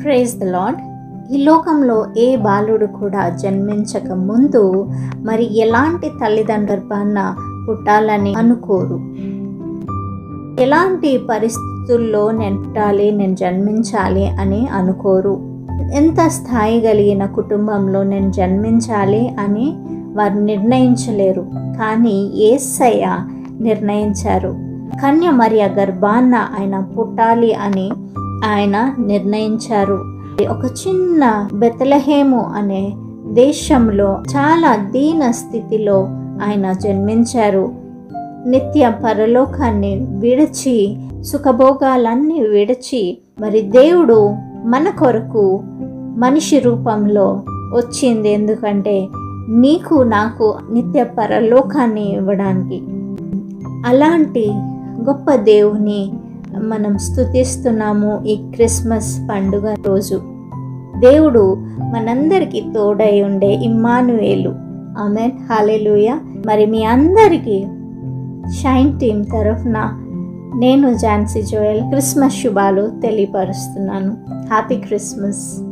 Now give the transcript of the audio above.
Praise the lord. ఈ లోకంలో ఏ బాలుడు కూడా జన్మించక ముందు మరి ఎలాంటి తల్లిదండ్రుల పుట్టాలని అనుకోరు. ఎలాంటి పరిస్థితుల్లో నేను పుట్టాలి, నేను జన్మించాలి అని అనుకోరు. ఎంత స్థాయి కలిగిన కుటుంబంలో నేను జన్మించాలి అని వారు నిర్ణయించలేరు. కానీ యేసయ్య నిర్ణయించారు. కన్య మరియ గర్భాన ఆయన పుట్టాలి అని ఆయన నిర్ణయించారు. ఒక చిన్న బెత్లెహేము అనే దేశంలో చాలా దీన స్థితిలో ఆయన జన్మించారు. నిత్య పరలోకాన్ని విడిచి, సుఖభోగాలన్నీ విడిచి, మరి దేవుడు మన కొరకు మనిషి రూపంలో వచ్చింది. ఎందుకంటే నీకు నాకు నిత్య పరలోకాన్ని ఇవ్వడానికి. అలాంటి గొప్ప దేవుని మనం స్తుతిస్తున్నాము ఈ క్రిస్మస్ పండుగ రోజు. దేవుడు మనందరికీ తోడై ఉండే ఇమ్మానుయేలు. ఆమేన్, హల్లెలూయా. మరి మీ అందరికీ షైన్ టీమ్ తరఫున నేను ఝాన్సీ జోయల్ క్రిస్మస్ శుభాలు తెలియపరుస్తున్నాను. Happy Christmas.